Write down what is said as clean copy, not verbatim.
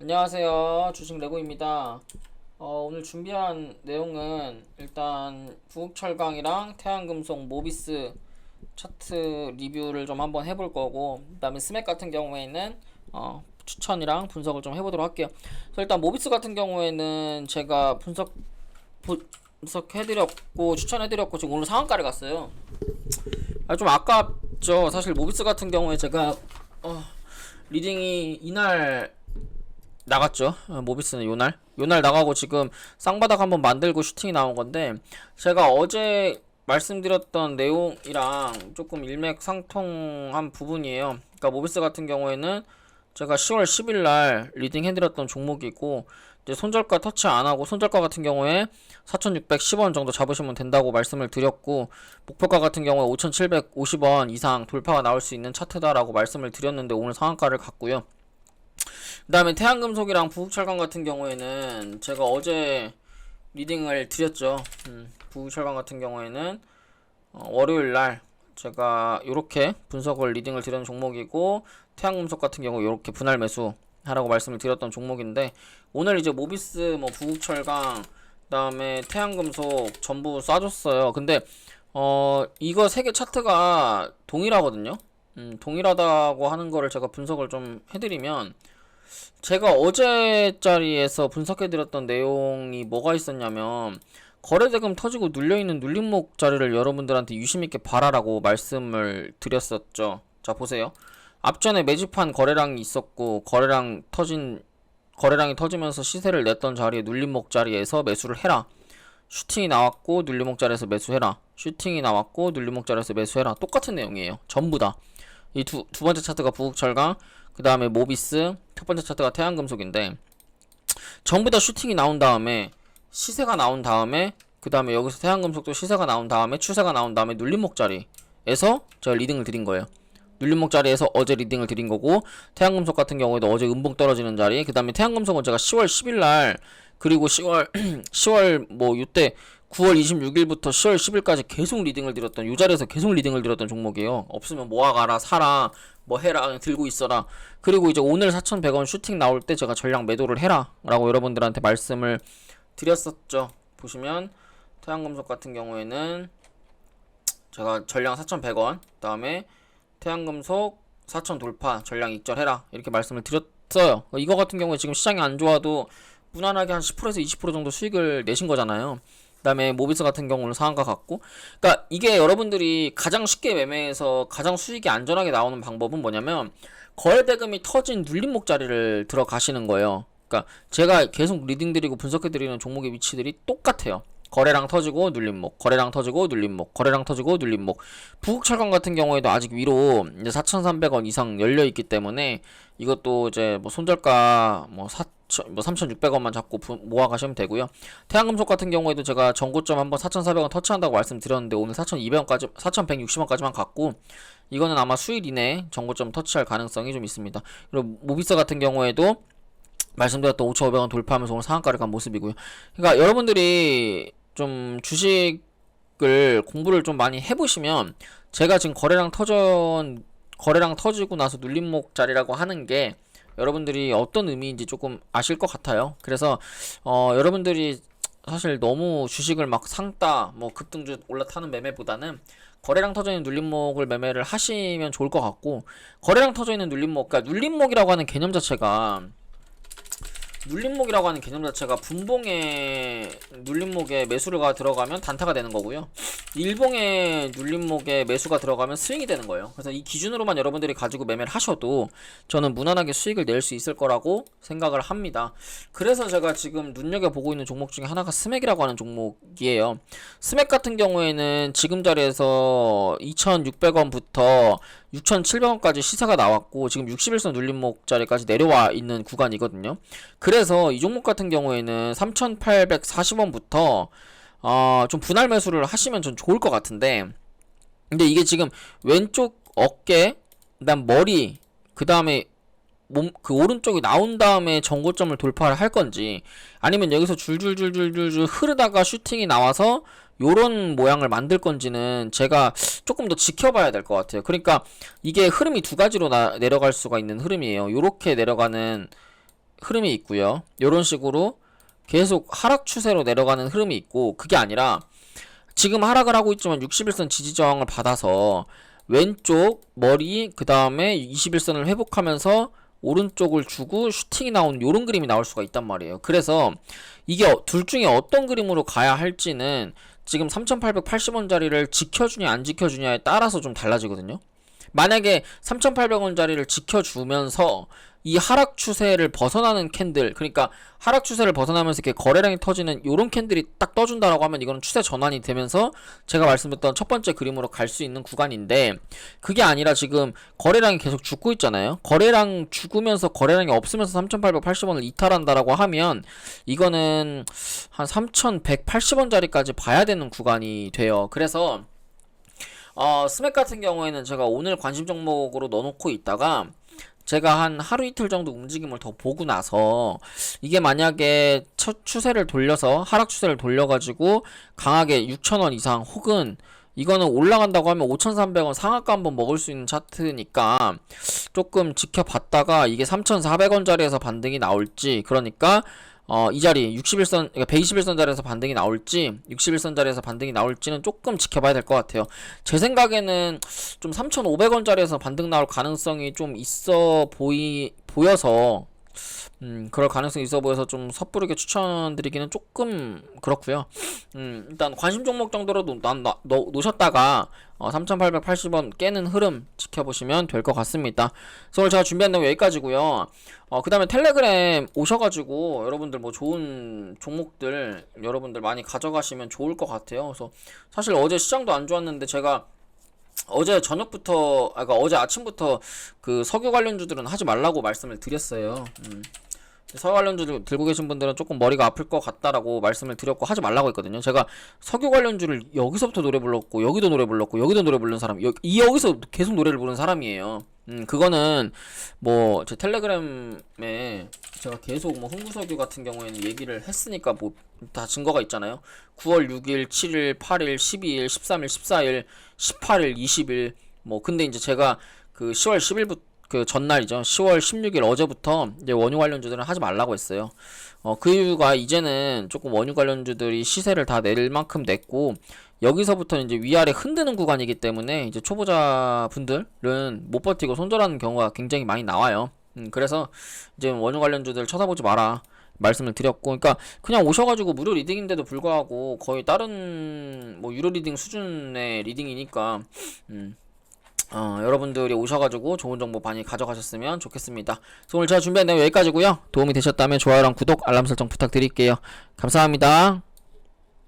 안녕하세요. 주식 레고입니다. 오늘 준비한 내용은 일단 부국철강이랑 태양금속 모비스 차트 리뷰를 좀 한번 해볼 거고, 그 다음에 스맥 같은 경우에는 추천이랑 분석을 좀 해보도록 할게요. 그래서 일단 모비스 같은 경우에는 제가 분석해드렸고 추천해드렸고 지금 오늘 상한가를 갔어요. 좀 아깝죠. 사실 모비스 같은 경우에 제가 리딩이 이날 나갔죠. 모비스는 요날 나가고 지금 쌍바닥 한번 만들고 슈팅이 나온 건데, 제가 어제 말씀드렸던 내용이랑 조금 일맥상통한 부분이에요. 그러니까 모비스 같은 경우에는 제가 10월 10일 날 리딩 해드렸던 종목이고, 이제 손절가 터치 안 하고 손절가 같은 경우에 4,610원 정도 잡으시면 된다고 말씀을 드렸고, 목표가 같은 경우에 5,750원 이상 돌파가 나올 수 있는 차트다라고 말씀을 드렸는데 오늘 상한가를 갔고요. 그 다음에 태양금속이랑 부국철강 같은 경우에는 제가 어제 리딩을 드렸죠. 부국철강 같은 경우에는 월요일날 제가 요렇게 분석을 리딩을 드린 종목이고, 태양금속 같은 경우 요렇게 분할 매수 하라고 말씀을 드렸던 종목인데, 오늘 이제 모비스 부국철강 그 다음에 태양금속 전부 쏴줬어요. 근데 이거 세 개 차트가 동일하거든요. 동일하다고 하는 거를 제가 분석을 좀 해드리면, 제가 어제 자리에서 분석해드렸던 내용이 뭐가 있었냐면, 거래대금 터지고 눌려있는 눌림목 자리를 여러분들한테 유심있게 봐라라고 말씀을 드렸었죠. 자, 보세요. 앞전에 매집한 거래량이 있었고, 거래량이 터지면서 시세를 냈던 자리에 눌림목 자리에서 매수를 해라. 슈팅이 나왔고 눌림목 자리에서 매수해라. 슈팅이 나왔고 눌림목 자리에서 매수해라. 똑같은 내용이에요. 전부 다. 이 두 번째 차트가 부국철강, 그 다음에 모비스, 첫 번째 차트가 태양금속인데, 전부 다 슈팅이 나온 다음에 시세가 나온 다음에, 그 다음에 여기서 태양금속도 시세가 나온 다음에 추세가 나온 다음에 눌림목 자리에서 제가 리딩을 드린 거예요. 눌림목 자리에서 어제 리딩을 드린 거고, 태양금속 같은 경우에도 어제 음봉 떨어지는 자리, 그 다음에 태양금속은 제가 10월 10일날 그리고 10월 뭐 이때 9월 26일부터 10월 10일까지 계속 리딩을 드렸던, 이 자리에서 계속 리딩을 드렸던 종목이에요. 없으면 모아가라, 사라, 뭐 해라, 그냥 들고 있어라. 그리고 이제 오늘 4,100원 슈팅 나올 때 제가 전량 매도를 해라 라고 여러분들한테 말씀을 드렸었죠. 보시면 태양금속 같은 경우에는 제가 전량 4,100원, 그 다음에 태양금속 4,000 돌파, 전량 익절해라 이렇게 말씀을 드렸어요. 이거 같은 경우에 지금 시장이 안 좋아도 무난하게 한 10%에서 20% 정도 수익을 내신 거잖아요. 그 다음에 모비스 같은 경우는 상한가 같고, 그러니까 이게 여러분들이 가장 쉽게 매매해서 가장 수익이 안전하게 나오는 방법은 뭐냐면, 거래대금이 터진 눌림목 자리를 들어가시는 거예요. 그러니까 제가 계속 리딩 드리고 분석해 드리는 종목의 위치들이 똑같아요. 거래량 터지고 눌림목, 거래량 터지고 눌림목, 거래량 터지고 눌림목. 부국철강 같은 경우에도 아직 위로 이제 4,300원 이상 열려 있기 때문에, 이것도 이제 뭐 손절가 뭐 3,600원만 잡고 모아 가시면 되고요. 태양금속 같은 경우에도 제가 전고점 한번 4,400원 터치한다고 말씀드렸는데 오늘 4,200원까지 4,160원까지만 갔고, 이거는 아마 수일 이내 전고점 터치할 가능성이 좀 있습니다. 그리고 모비스 같은 경우에도 말씀드렸던 5,500원 돌파하면서 오늘 상한가를 간 모습이고요. 그러니까 여러분들이 좀 주식을 공부를 좀 많이 해보시면, 제가 지금 거래량 터지고 나서 눌림목 자리라고 하는 게 여러분들이 어떤 의미인지 조금 아실 것 같아요. 그래서 여러분들이 사실 너무 주식을 막 상따 뭐 급등주 올라타는 매매보다는 거래량 터져 있는 눌림목을 매매를 하시면 좋을 것 같고, 거래량 터져 있는 눌림목, 그러니까 눌림목이라고 하는 개념 자체가 분봉의 눌림목에 매수가 들어가면 단타가 되는 거고요. 일봉의 눌림목에 매수가 들어가면 스윙이 되는 거예요. 그래서 이 기준으로만 여러분들이 가지고 매매를 하셔도 저는 무난하게 수익을 낼 수 있을 거라고 생각을 합니다. 그래서 제가 지금 눈여겨보고 있는 종목 중에 하나가 스맥이라고 하는 종목이에요. 스맥 같은 경우에는 지금 자리에서 2,600원부터 6,700원까지 시세가 나왔고, 지금 61선 눌림목 자리까지 내려와 있는 구간이거든요. 그래서 이 종목 같은 경우에는 3,840원부터 좀 분할 매수를 하시면 전 좋을 것 같은데, 근데 이게 지금 왼쪽 어깨, 그다음 머리, 그 다음에 그 오른쪽이 나온 다음에 전고점을 돌파를 할 건지, 아니면 여기서 줄줄줄줄줄 흐르다가 슈팅이 나와서 요런 모양을 만들 건지는 제가 조금 더 지켜봐야 될 것 같아요. 그러니까 이게 흐름이 두 가지로 내려갈 수가 있는 흐름이에요. 요렇게 내려가는 흐름이 있고요. 요런 식으로 계속 하락 추세로 내려가는 흐름이 있고, 그게 아니라 지금 하락을 하고 있지만 61선 지지 저항을 받아서 왼쪽 머리 그 다음에 21선을 회복하면서 오른쪽을 주고 슈팅이 나오는 요런 그림이 나올 수가 있단 말이에요. 그래서 이게 둘 중에 어떤 그림으로 가야 할지는 지금 3,880원짜리를 지켜주냐 안 지켜주냐에 따라서 좀 달라지거든요. 만약에 3,800원짜리를 지켜주면서 이 하락 추세를 벗어나는 캔들, 그러니까 하락 추세를 벗어나면서 이렇게 거래량이 터지는 요런 캔들이 딱 떠준다라고 하면 이거는 추세 전환이 되면서 제가 말씀드렸던 첫 번째 그림으로 갈 수 있는 구간인데, 그게 아니라 지금 거래량이 계속 죽고 있잖아요. 거래량 죽으면서 거래량이 없으면서 3,880원을 이탈한다라고 하면 이거는 한 3,180원짜리까지 봐야 되는 구간이 돼요. 그래서 스맥 같은 경우에는 제가 오늘 관심 종목으로 넣어놓고 있다가 제가 한 하루 이틀 정도 움직임을 더 보고 나서 이게 만약에 첫 추세를 돌려서 하락 추세를 돌려가지고 강하게 6,000원 이상 혹은 이거는 올라간다고 하면 5,300원 상한가 한번 먹을 수 있는 차트니까 조금 지켜봤다가 이게 3,400원짜리에서 반등이 나올지, 그러니까 이 자리 61선, 그러니까 121선 자리에서 반등이 나올지 61선 자리에서 반등이 나올지는 조금 지켜봐야 될 것 같아요. 제 생각에는 좀 3,500원짜리에서 반등 나올 가능성이 좀 보여서 그럴 가능성이 있어 보여서 좀 섣부르게 추천드리기는 조금 그렇고요. 일단 관심 종목 정도로 놓으셨다가 3,880원 깨는 흐름 지켜보시면 될 것 같습니다. 그래서 오늘 제가 준비한 내용 여기까지고요. 그 다음에 텔레그램 오셔가지고 여러분들 뭐 좋은 종목들 여러분들 많이 가져가시면 좋을 것 같아요. 그래서 사실 어제 시장도 안 좋았는데 제가 어제 저녁부터, 그러니까 어제 아침부터 그 석유 관련주들은 하지 말라고 말씀을 드렸어요. 석유 관련주를 들고 계신 분들은 조금 머리가 아플 것 같다라고 말씀을 드렸고 하지 말라고 했거든요. 제가 석유 관련주를 여기서부터 노래 불렀고 여기도 노래 불렀고 여기도 노래 부르는 사람, 여기서 계속 노래를 부르는 사람이에요. 그거는 뭐 제 텔레그램에 제가 계속 뭐 흥부석유 같은 경우에는 얘기를 했으니까 뭐 다 증거가 있잖아요. 9월 6일, 7일, 8일, 12일, 13일, 14일, 18일, 20일 뭐 근데 이제 제가 그 10월 10일부터 그 전날이죠. 10월 16일 어제부터 이제 원유 관련주들은 하지 말라고 했어요. 그 이유가 이제는 조금 원유 관련주들이 시세를 다 낼 만큼 냈고 여기서부터 이제 위아래 흔드는 구간이기 때문에 이제 초보자 분들은 못 버티고 손절하는 경우가 굉장히 많이 나와요. 그래서 이제 원유 관련주들 쳐다보지 마라 말씀을 드렸고, 그러니까 그냥 오셔가지고 무료 리딩인데도 불구하고 거의 다른 뭐 유료 리딩 수준의 리딩이니까 여러분들이 오셔가지고 좋은 정보 많이 가져가셨으면 좋겠습니다. 그래서 오늘 제가 준비한 내용 여기까지고요. 도움이 되셨다면 좋아요랑 구독, 알람 설정 부탁드릴게요. 감사합니다.